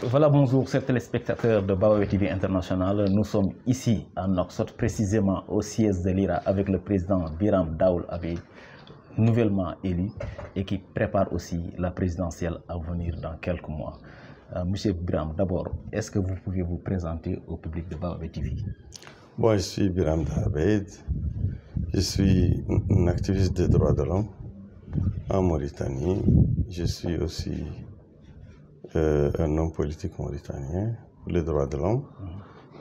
Voilà, bonjour chers téléspectateurs de Baobab TV International. Nous sommes ici à Nouakchott, précisément au siège de l'IRA avec le président Biram Daoul Habib, nouvellement élu et qui prépare aussi la présidentielle à venir dans quelques mois. Monsieur Biram, d'abord, est-ce que vous pouvez vous présenter au public de Baobab TV? Moi, je suis Biram Daoul. Je suis un activiste des droits de l'homme en Mauritanie. Je suis aussi un homme politique mauritanien pour les droits de l'homme.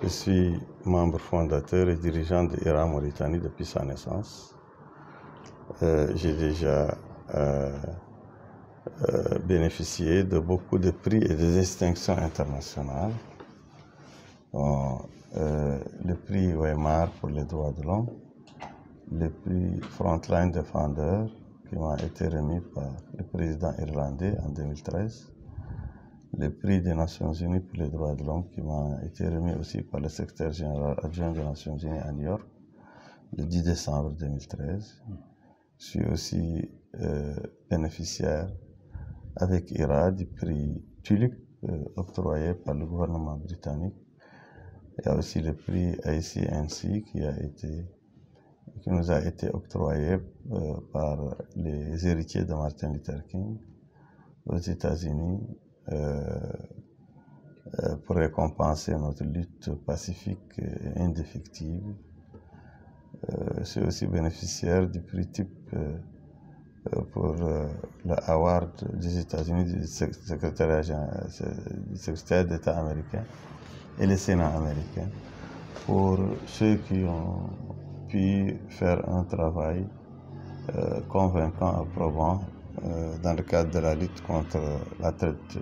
Je suis membre fondateur et dirigeant de l'IRA Mauritanie depuis sa naissance. J'ai déjà bénéficié de beaucoup de prix et de distinctions internationales. Le prix Weimar pour les droits de l'homme, le prix Frontline Defender qui m'a été remis par le président irlandais en 2013, le prix des Nations Unies pour les droits de l'homme qui m'a été remis aussi par le secrétaire général adjoint des Nations Unies à New York le 10 décembre 2013. Je suis aussi bénéficiaire avec IRA du prix Tulip octroyé par le gouvernement britannique. Il y a aussi le prix ICNC qui nous a été octroyé par les héritiers de Martin Luther King aux États-Unis pour récompenser notre lutte pacifique et indéfectible. Je suis aussi bénéficiaire du prix type pour le Award des États-Unis du secrétaire d'État américain et le Sénat américain pour ceux qui ont pu faire un travail convaincant et probant dans le cadre de la lutte contre la traite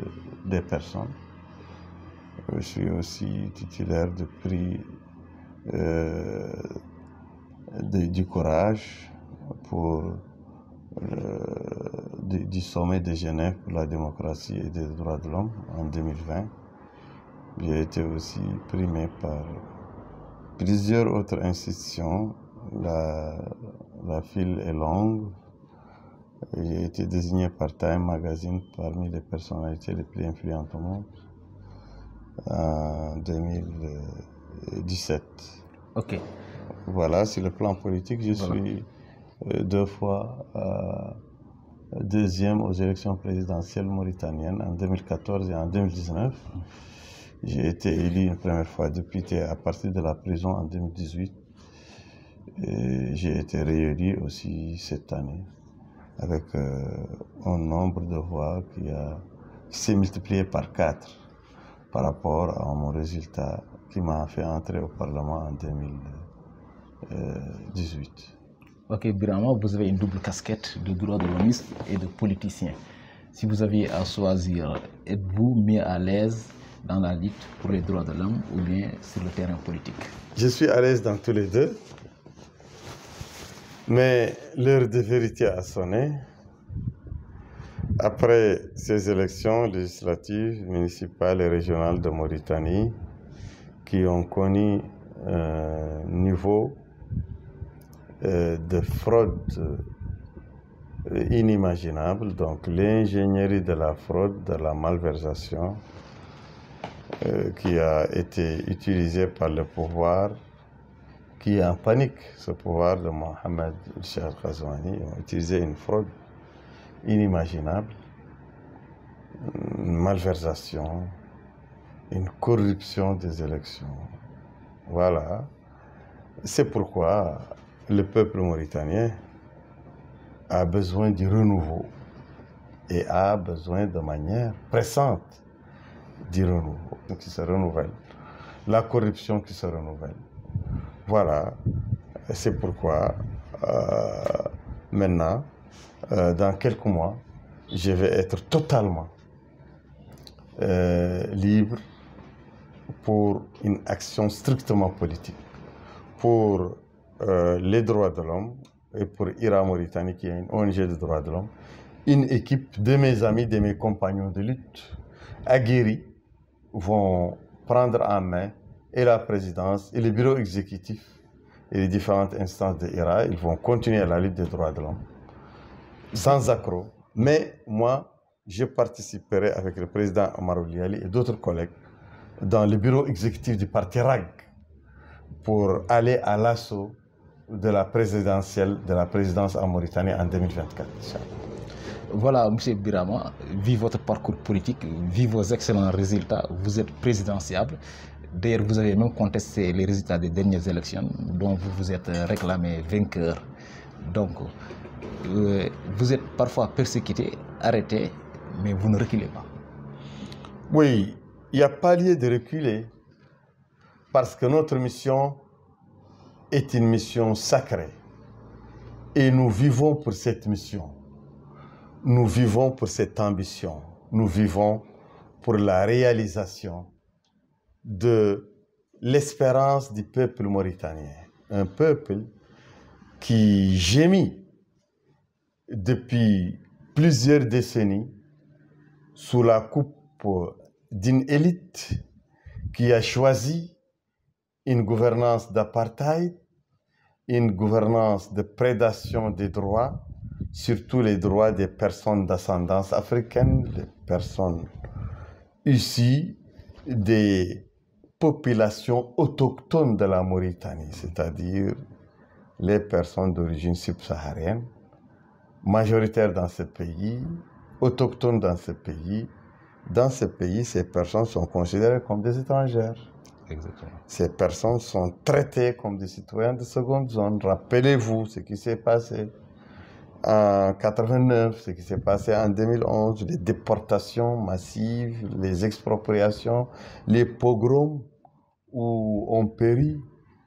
des personnes. Je suis aussi titulaire du prix du courage du sommet de Genève pour la démocratie et les droits de l'homme en 2020. J'ai été aussi primé par plusieurs autres institutions. La file est longue. J'ai été désigné par Time Magazine parmi les personnalités les plus influentes au monde en 2017. Ok. Voilà, sur le plan politique, je suis 2 fois deuxième aux élections présidentielles mauritaniennes en 2014 et en 2019. J'ai été élu une première fois député à partir de la prison en 2018. J'ai été réélu aussi cette année avec un nombre de voix qui s'est multiplié par 4 par rapport à mon résultat qui m'a fait entrer au Parlement en 2018. Ok, Birama, vous avez une double casquette de droit de l'homme et de politicien. Si vous aviez à choisir, êtes-vous mieux à l'aise dans la lutte pour les droits de l'homme ou bien sur le terrain politique? Je suis à l'aise dans tous les deux. Mais l'heure de vérité a sonné. Après ces élections législatives, municipales et régionales de Mauritanie, qui ont connu un niveau de fraude inimaginable, donc l'ingénierie de la fraude, de la malversation, qui a été utilisée par le pouvoir, qui est en panique, ce pouvoir de Mohamed El Ghazouani, ont utilisé une fraude inimaginable, une malversation, une corruption des élections. Voilà. C'est pourquoi le peuple mauritanien a besoin du renouveau et a besoin de manière pressante du renouveau qui se renouvelle, la corruption qui se renouvelle. Voilà, c'est pourquoi maintenant, dans quelques mois, je vais être totalement libre pour une action strictement politique, pour les droits de l'homme et pour IRA Mauritanie, qui est une ONG de droits de l'homme, une équipe de mes amis, de mes compagnons de lutte aguerris vont prendre en main et la présidence et le bureau exécutif et les différentes instances de IRA. Ils vont continuer la lutte des droits de l'homme sans accroc. Mais moi, je participerai avec le président Omar Ouliali et d'autres collègues dans le bureau exécutif du parti RAG pour aller à l'assaut de la présidentielle, de la présidence en Mauritanie en 2024. Voilà, M. Birama, vive votre parcours politique, vive vos excellents résultats, vous êtes présidentiable. D'ailleurs, vous avez même contesté les résultats des dernières élections, dont vous vous êtes réclamé vainqueur. Donc, vous êtes parfois persécuté, arrêté, mais vous ne reculez pas. Oui, il n'y a pas lieu de reculer, parce que notre mission est une mission sacrée. Et nous vivons pour cette mission. Nous vivons pour cette ambition. Nous vivons pour la réalisation de l'espérance du peuple mauritanien. Un peuple qui gémit depuis plusieurs décennies sous la coupe d'une élite qui a choisi une gouvernance d'apartheid, une gouvernance de prédation des droits, surtout les droits des personnes d'ascendance africaine, les personnes issues des populations autochtones de la Mauritanie, c'est-à-dire les personnes d'origine subsaharienne, majoritaires dans ce pays, autochtones dans ce pays. Dans ce pays, ces personnes sont considérées comme des étrangères. Exactement. Ces personnes sont traitées comme des citoyens de seconde zone. Rappelez-vous ce qui s'est passé en 1989, ce qui s'est passé en 2011, les déportations massives, les expropriations, les pogroms où on périt,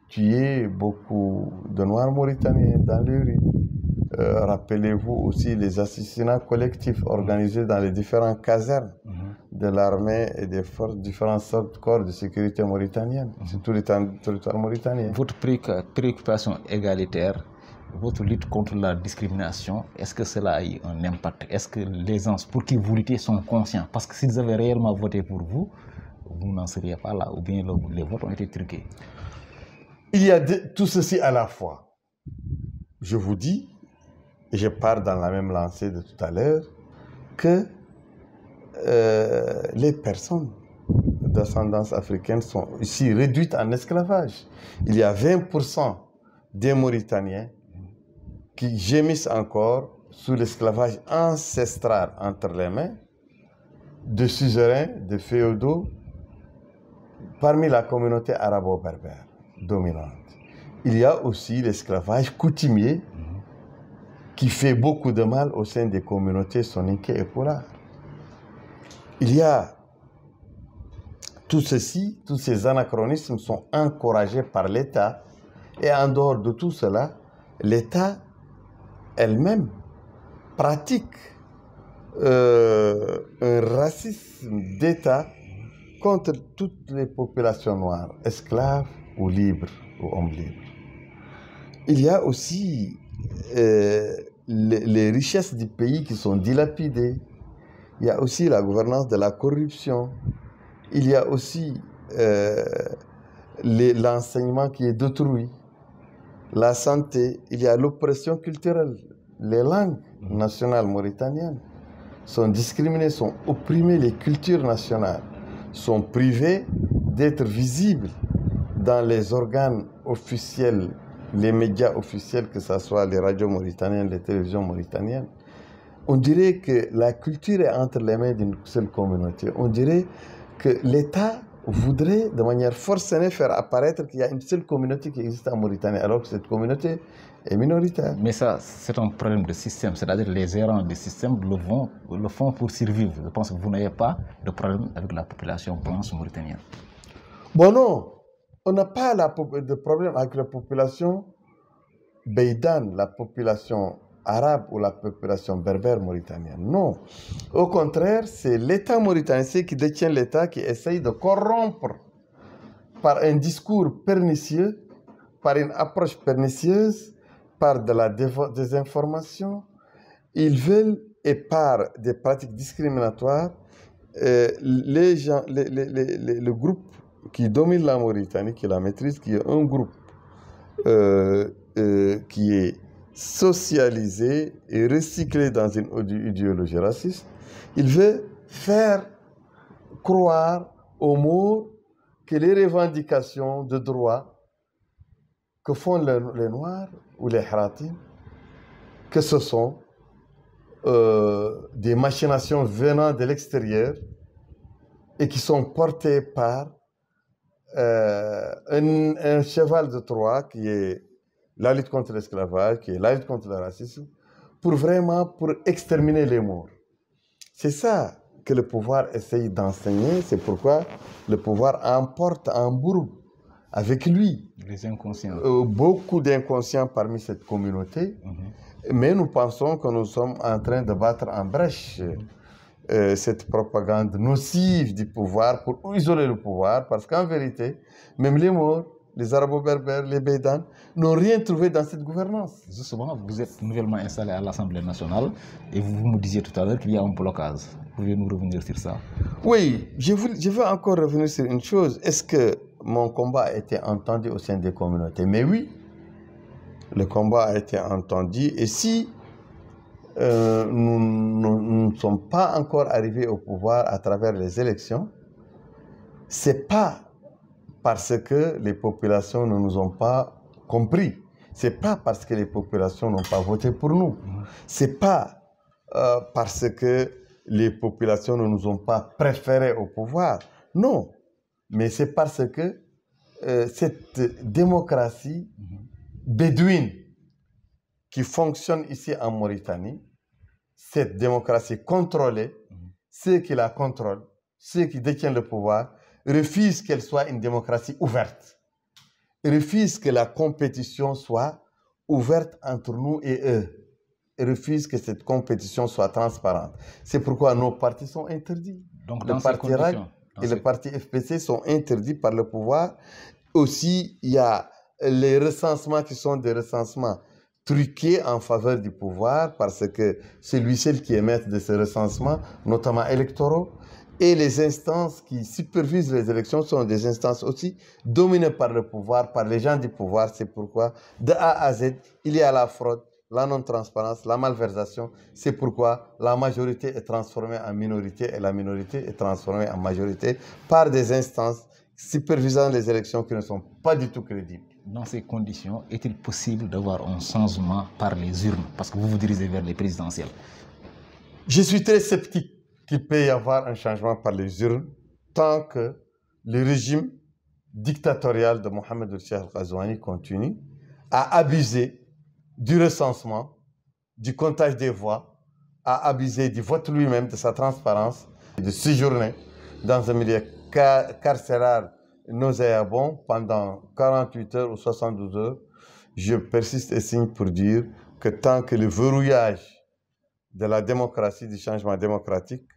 tué beaucoup de Noirs mauritaniens dans les rues. Rappelez-vous aussi les assassinats collectifs organisés dans les différentes casernes de l'armée et des forces, différentes sortes de corps de sécurité mauritaniennes, sur tout le territoire mauritanien. Votre préoccupation égalitaire, votre lutte contre la discrimination, est-ce que cela a eu un impact? Est-ce que les gens pour qui vous luttez sont conscients? Parce que s'ils avaient réellement voté pour vous, vous n'en seriez pas là, ou bien les votes ont été truqués. Il y a tout ceci à la fois. Je vous dis, et je pars dans la même lancée de tout à l'heure, que les personnes d'ascendance africaine sont ici réduites en esclavage. Il y a 20% des Mauritaniens qui gémissent encore sous l'esclavage ancestral entre les mains de suzerains, de féodaux, parmi la communauté arabo-berbère dominante. Il y a aussi l'esclavage coutumier qui fait beaucoup de mal au sein des communautés soninké et poulard. Il y a tout ceci, tous ces anachronismes sont encouragés par l'État. Et en dehors de tout cela, l'État elle-même pratique un racisme d'État contre toutes les populations noires, esclaves ou libres, ou hommes libres. Il y a aussi les richesses du pays qui sont dilapidées. Il y a aussi la gouvernance de la corruption. Il y a aussi l'enseignement qui est détruit, la santé. Il y a l'oppression culturelle. Les langues nationales mauritaniennes sont discriminées, sont opprimées. Les cultures nationales sont privées d'être visibles dans les organes officiels, les médias officiels, que ce soit les radios mauritaniennes, les télévisions mauritaniennes. On dirait que la culture est entre les mains d'une seule communauté. On dirait que l'État voudrait, de manière forcenée, faire apparaître qu'il y a une seule communauté qui existe en Mauritanie, alors que cette communauté est minoritaire. Mais ça, c'est un problème de système. C'est-à-dire que les errants du système le font pour survivre. Je pense que vous n'avez pas de problème avec la population blanche mauritanienne. Bon, non. On n'a pas de problème avec la population beydane, la population arabe ou la population berbère mauritanienne. Non. Au contraire, c'est l'État mauritanien qui détient l'État qui essaye de corrompre par un discours pernicieux, par une approche pernicieuse, par de la désinformation, ils veulent, et par des pratiques discriminatoires, le groupe qui domine la Mauritanie, qui la maîtrise, qui est un groupe qui est socialisé et recyclé dans une idéologie raciste, il veut faire croire aux mots que les revendications de droit que font les Noirs ou les Haratim, que ce sont des machinations venant de l'extérieur et qui sont portées par un cheval de Troie qui est la lutte contre l'esclavage, qui est la lutte contre le racisme, pour exterminer les Maures. C'est ça que le pouvoir essaye d'enseigner, c'est pourquoi le pouvoir emporte en bourbe avec lui les inconscients. Beaucoup d'inconscients parmi cette communauté, mais nous pensons que nous sommes en train de battre en brèche cette propagande nocive du pouvoir pour isoler le pouvoir, parce qu'en vérité, même les Maures, les Arabo-Berbères, les Bédans n'ont rien trouvé dans cette gouvernance. Justement, vous êtes nouvellement installé à l'Assemblée nationale et vous me disiez tout à l'heure qu'il y a un blocage. Pouvez-vous nous revenir sur ça? Oui, je veux encore revenir sur une chose. Est-ce que mon combat a été entendu au sein des communautés? Mais oui, le combat a été entendu. Et si nous ne sommes pas encore arrivés au pouvoir à travers les élections, c'est pas parce que les populations ne nous ont pas compris. C'est pas parce que les populations n'ont pas voté pour nous. C'est pas parce que les populations ne nous ont pas préférés au pouvoir. Non, mais c'est parce que cette démocratie bédouine qui fonctionne ici en Mauritanie, cette démocratie contrôlée, ceux qui la contrôlent, ceux qui détiennent le pouvoir, refusent qu'elle soit une démocratie ouverte, refusent que la compétition soit ouverte entre nous et eux, refusent que cette compétition soit transparente. C'est pourquoi nos partis sont interdits. Donc, le parti RAC et le parti FPC sont interdits par le pouvoir. Aussi, il y a les recensements qui sont des recensements truqués en faveur du pouvoir, parce que c'est lui seul qui est maître de ces recensements, notamment électoraux. Et les instances qui supervisent les élections sont des instances aussi dominées par le pouvoir, par les gens du pouvoir. C'est pourquoi, de A à Z, il y a la fraude, la non-transparence, la malversation. C'est pourquoi la majorité est transformée en minorité et la minorité est transformée en majorité par des instances supervisant les élections qui ne sont pas du tout crédibles. Dans ces conditions, est-il possible d'avoir un changement par les urnes, parce que vous vous dirigez vers les présidentielles? Je suis très sceptique qu'il peut y avoir un changement par les urnes tant que le régime dictatorial de Mohamed El-Cheikh Al-Ghazouani continue à abuser du recensement, du comptage des voix, à abuser du vote lui-même, de sa transparence, de séjourner dans un milieu carcéral nauséabond pendant 48 heures ou 72 heures. Je persiste et signe pour dire que tant que le verrouillage de la démocratie, du changement démocratique,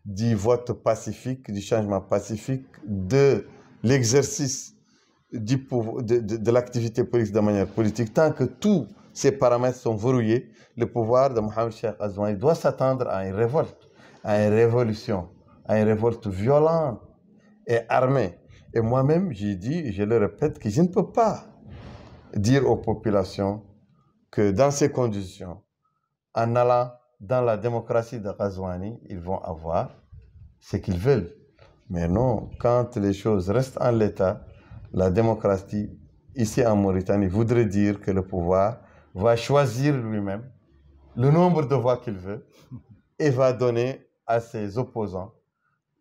du vote pacifique, du changement pacifique, de l'exercice de l'activité politique de manière politique, tant que tous ces paramètres sont verrouillés, le pouvoir de Mohamed El-Cheikh Al-Ghazouani doit s'attendre à une révolte, à une révolution, à une révolte violente et armée. Et moi-même, j'ai dit, et je le répète, que je ne peux pas dire aux populations que dans ces conditions, en allant dans la démocratie de Ghazouani, ils vont avoir ce qu'ils veulent. Mais non, quand les choses restent en l'état, la démocratie, ici en Mauritanie, voudrait dire que le pouvoir va choisir lui-même le nombre de voix qu'il veut et va donner à ses opposants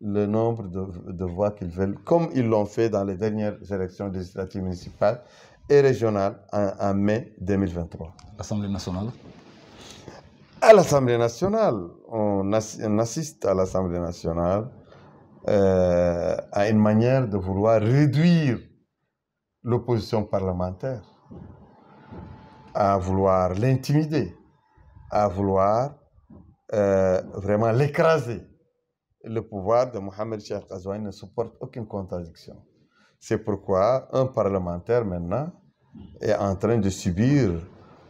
le nombre de voix qu'ils veulent, comme ils l'ont fait dans les dernières élections législatives municipales et régionales en mai 2023. L'Assemblée nationale? À l'Assemblée nationale, on assiste à l'Assemblée nationale à une manière de vouloir réduire l'opposition parlementaire, à vouloir l'intimider, à vouloir vraiment l'écraser. Le pouvoir de Mohamed El-Cheikh Al-Ghazouani ne supporte aucune contradiction. C'est pourquoi un parlementaire maintenant est en train de subir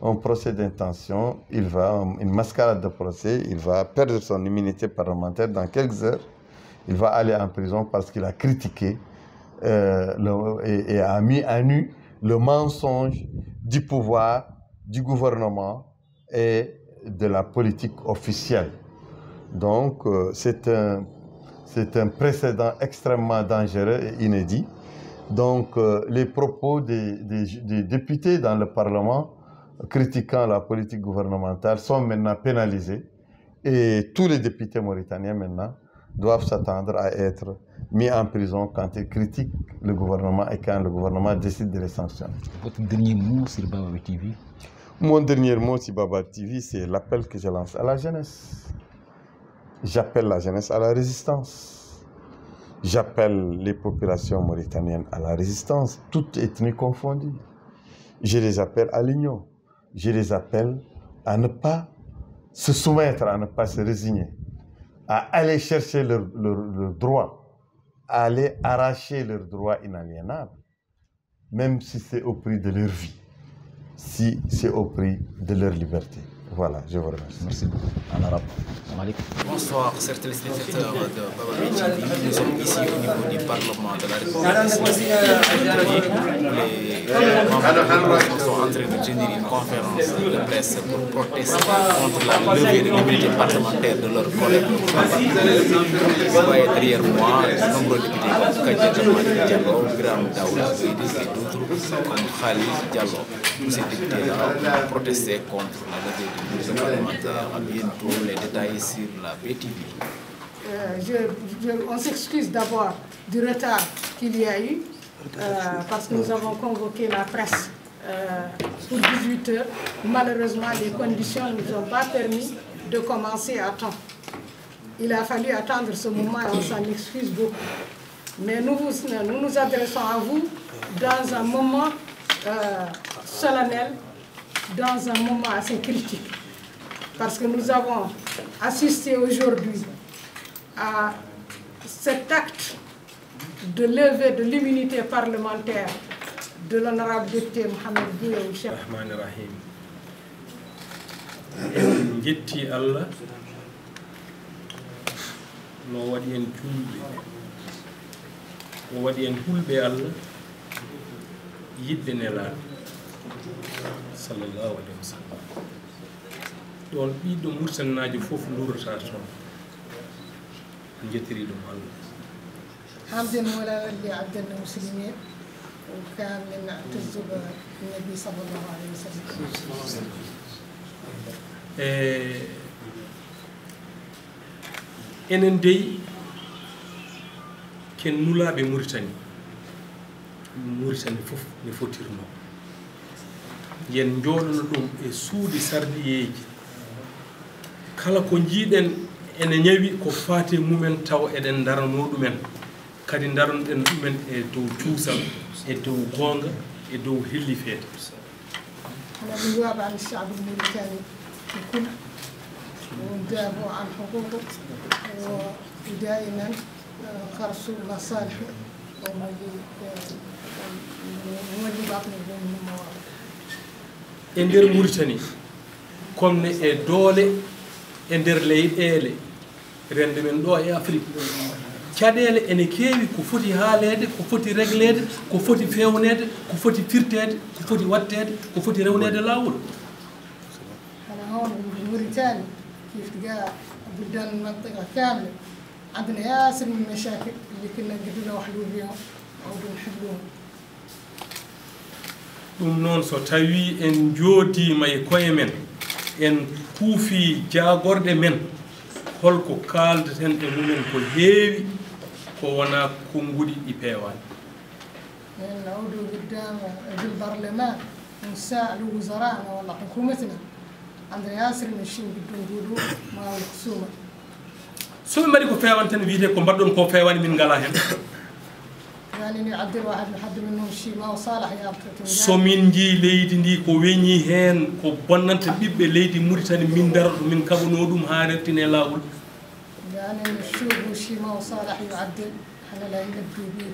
un procès d'intention. Il va, une mascarade de procès, il va perdre son immunité parlementaire dans quelques heures. Il va aller en prison parce qu'il a critiqué et a mis à nu le mensonge du pouvoir, du gouvernement et de la politique officielle. Donc, c'est un précédent extrêmement dangereux et inédit. Donc, les propos des députés dans le Parlement critiquant la politique gouvernementale sont maintenant pénalisés et tous les députés mauritaniens maintenant doivent s'attendre à être mis en prison quand ils critiquent le gouvernement et quand le gouvernement décide de les sanctionner. Votre dernier mot sur Baobab TV? Mon dernier mot sur Baobab TV, c'est l'appel que je lance à la jeunesse. J'appelle la jeunesse à la résistance. J'appelle les populations mauritaniennes à la résistance, toutes ethnies confondues. Je les appelle à l'union. Je les appelle à ne pas se soumettre, à ne pas se résigner, à aller chercher leur droit, à aller arracher leurs droits inaliénables, même si c'est au prix de leur vie, si c'est au prix de leur liberté. Voilà, je vous remercie. Merci beaucoup. En arabe. Bonsoir, chers téléspectateurs de Baobab TV. Nous sommes ici au niveau du Parlement de la République. Les membres sont en train de tenir une conférence de presse pour protester contre la levée de l'immunité parlementaire de leurs collègues. Vous voyez derrière moi de nombreux députés comme Kadja Djamali Diallo, Biram Daoul et d'autres comme Khalil Diallo. Tous ces députés-là ont protesté contre la levée de l'immunité parlementaire. À bientôt les détails sur la BTV. On s'excuse d'abord du retard qu'il y a eu parce que nous avons convoqué la presse pour 18 h. Malheureusement, les conditions ne nous ont pas permis de commencer à temps. Il a fallu attendre ce moment et on s'en excuse beaucoup. Mais nous nous adressons à vous dans un moment solennel, dans un moment assez critique. Parce que nous avons assisté aujourd'hui à cet acte de levée de l'immunité parlementaire de l'honorable député Mohamed Bouye Cheikh. Rahman Rahim. Jetti Allah no waɗi en julɓe o waɗi en hulɓe Allah yidde nelaɗo sallallahu alayhi wa sallam. ɗon ɓiɗɗo murtannajo fof lurata toon jettiri ɗum Allah. حمدا ولا ولي عبد المسلمين وكان من تجذب النبي صلى الله عليه وسلم. enen dey ken nulaɓe Mauritanie fof ne fotirno yen jooɗono ɗum e suudi sardiyeji kala ko jiiɗen ene ñawi ko faate mumen taw eɗen darano ɗumen kadi daronoɗen ɗumen e dow cuusal e dow goonga e dow helli feete. أنا نواب عن الشعب الموريتاني الكل وندافع عن حقوقه ودائما خرص مصالحه ومولي باطن بين المواقف. e nder Mauritanie comme ne e doole e nder leyɗeele rende men ɗo e Afrique caɗeele ene keewi ko foti haaleede ko foti régleede ko foti fewneede ko foti firteede ko foti watteede ko foti rewneede laawol. أنا هون بموريتانيا كيف تلقى بلدان المنطقة كاملة عندنا ياسر من المشاكل اللي كنا نقدروا نحلوا بهم أو نحلوهم. ɗum noon so tawi en jooɗima e koye men en kuufi jaagorɗe men holko kaldeten e mumen ko heewi ko wona konnguɗi ɗi peewani. نعود قدام البرلمان ونسأل وزراءنا ولا حكومتنا عندنا ياسر من الشيء بدون نقولوا مع الخصومة. so ɓe mbaɗi ko feewani tan wiyete ko mbaɗɗon ko feewani min ngala hen. يعني يعدل واحد لحد منهم شيء ما صالح يابطة. so min jii leydi ndi ko weñi hen ko bonnanta ɓiɓɓe leydi Mauritanie min darata min kaɓano ɗum ha rettine lawol. يعني نشوف شيء ما صالح يعدل احنا لا نبدو به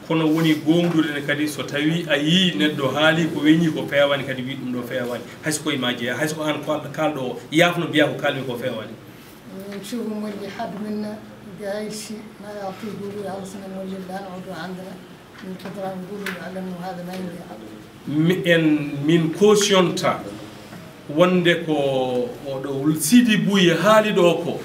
kono woni gomdude kadi so tawi a yi neddo haali ko weñi ko feewani kadi wi dum do feewani hayso koye ma jeeya hayso ko an kaldo o yaafno biya ko kalmi ko feewani نشوف مولي حد منا جاي شيء ما يعطي يقولوا يا رسول مولي لا نعود عندنا من قدرة نقولوا على إنه هذا ما ينجح. من كوشيونتا wonde ko oɗo Sidi Bouye haali ɗo ko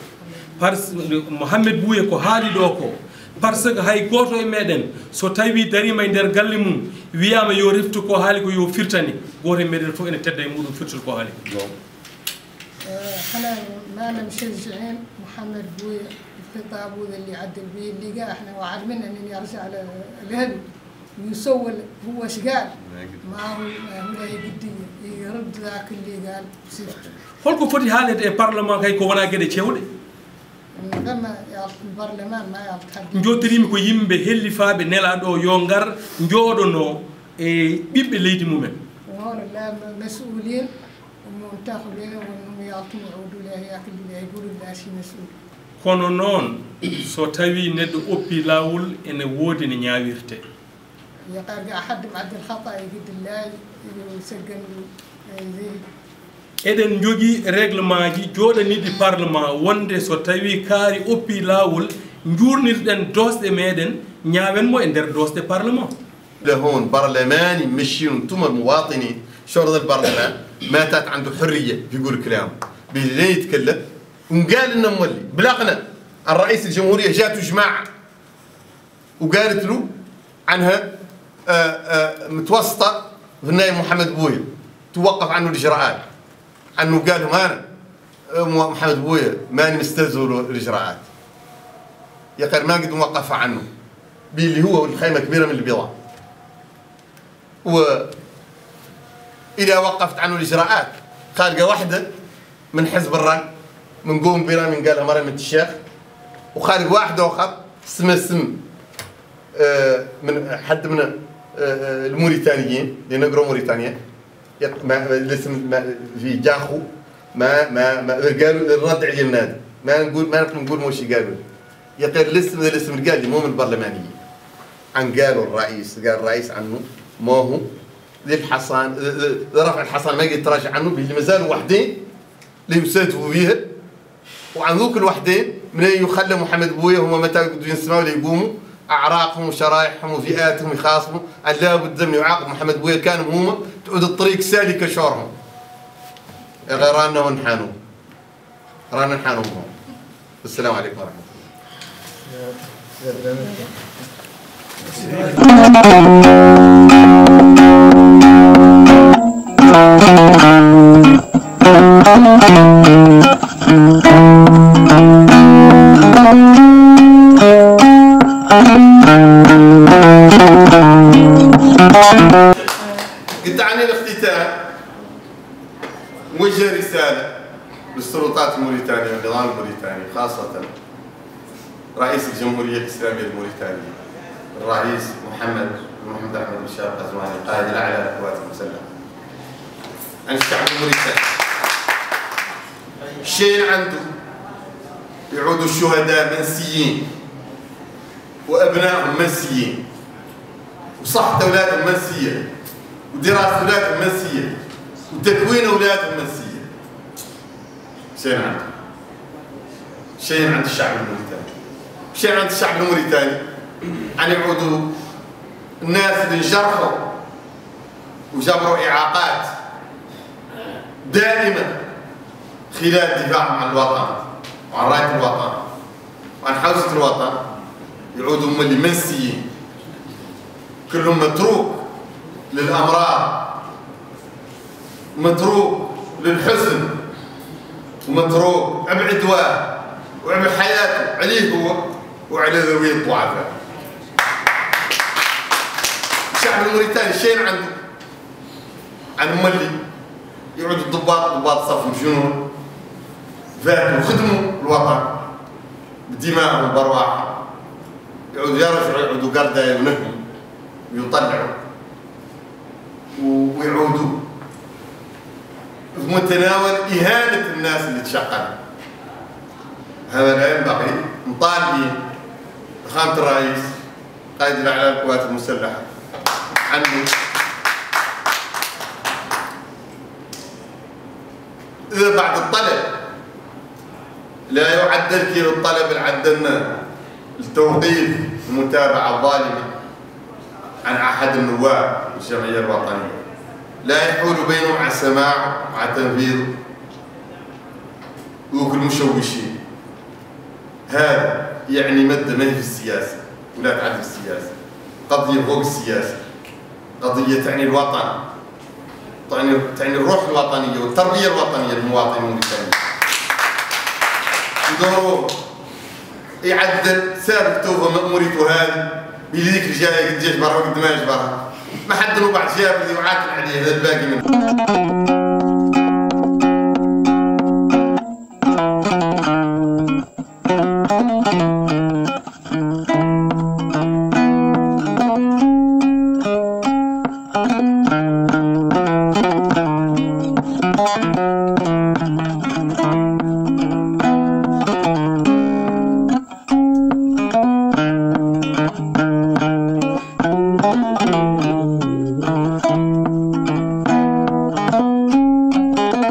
Mohamed Bouye ko haali ɗo ko par ce que hay goto e meɗen so tawi darima e nder galle mum wiyama yo reftu ko haali ko yo firtani goto e meɗen fof ene tedda e muɗum firtude ko haali احنا ما مشجعين محمد بويه الخطاب اللي عدل به اللي قال احنا وعارفين ان يرجع لهذا يسول هو ايش قال ما هو يقدر يرد ذاك اللي قال holko foti haalede e parlement kay ko wona gueɗe cewɗe لما البرلمان ما يلتحق joddirimi ko yimɓe hellifaɓe nelaɗo yo ngar jooɗono e ɓiɓɓe leydi mumen وهون لا مسؤولين ومنتخبين وانهم يعطون يعودوا له ياكل له يقولوا لا شيء مسؤول kono noon so tawi neɗɗo oppi lawol ene woodi ne ñawirte يقال احد معدل الخطا يقد الله يسجل زي eɗen jogii règlement ji jooɗaniɗi parlement wonde so tawi kaari oppi laawol njuurnirɗen dosɗe meɗen ñaawenmo e nder dosɗe parlement هون برلمان يمشيون ثم المواطنين شرط البرلمان ماتت عنده حريه في يقول كلام بلين يتكلم وقال لنا مولي بلغنا الرئيس الجمهوريه جاته جماعه وقالت له عنها متوسطه في النائب محمد بويه توقف عنه الاجراءات عنه قال لهم انا محمد بويه ماني مستلزم الاجراءات يا قال ما قد موقفها عنه باللي هو الخيمه كبيره من البيضاء وإذا وقفت عنه الإجراءات خارجة واحدة من حزب الرن من قوم بنا من قالها مريم الشيخ وخارج واحدة أخرى اسم من حد من الموريتانيين اللي نقروا موريتانيا الاسم في جاخو ما قالوا الرد على النادي ما نقول موشي قالوا يقول الاسم اللي قال لي مو من البرلمانيين عن قالوا الرئيس عنه ما هو للحصان رفع الحصان ما يقدر يتراجع عنه اللي مازالوا وحدين اللي يساندوا بيها وعن ذوك الوحدين من يخلى محمد بويه هم متى يقدروا ينسمعوا ولا يقوموا اعراقهم وشرائحهم وفئاتهم يخاصموا ان لابد من يعاقب محمد بويه كانوا هم تعود الطريق سالكه شورهم غير رانا ونحانوا رانا نحانوا السلام عليكم ورحمه قد عن الاختتام وجه رسالة للسلطات الموريتانية والنظام الموريتاني خاصة رئيس الجمهورية الإسلامية الموريتانية الرئيس محمد أحمد مشار قزواني القائد الأعلى للقوات المسلحة عن الشعب الموريتاني شيء عنده يعودوا الشهداء منسيين وأبنائهم منسيين وصحة أولادهم منسية ودراسة أولادهم منسية وتكوين أولادهم منسية شيء عند الشعب الموريتاني شيء عند الشعب الموريتاني أن يعودوا الناس اللي انجرحوا وجبروا إعاقات دائمة خلال دفاعهم عن الوطن وعن راية الوطن وعن حوزة الوطن يعودوا هم اللي منسيين كلهم متروك للأمراض متروك للحزن ومتروك عبء وعبء حياته عليه هو وعلى ذوي الضعفاء. الشعب الموريتاني شيء عنده عن ملي يعودوا ضباط صف الجنود فاتوا وخدموا الوطن بدمائهم وبرواحهم يعودوا يرجعوا يعودوا قردة يمنهم ويطلعوا ويعودوا في متناول إهانة الناس اللي تشقى هذا لا ينبغي. مطالبين فخامة الرئيس قائد الأعلى للقوات المسلحة عنه إذا بعد الطلب لا يعدل كيف الطلب اللي عدلنا التوقيف المتابعة الظالمة عن أحد النواب الجمعية الوطنية لا يحول بينهم على السماع وعلى التنفيذ وكل المشوشين. هذا يعني مادة ما هي في السياسة ولا تعد في السياسة، قضية فوق السياسة، قضية تعني الوطن، تعني الروح الوطنية والتربية الوطنية للمواطنين المغربيين. دوره يعدل سابق توفى مأموريته هذه بذيك الجاية قد يجبرها وقد ما يجبرها، ما حد له بعد شاب اللي يعاتل عليه هذا الباقي منه.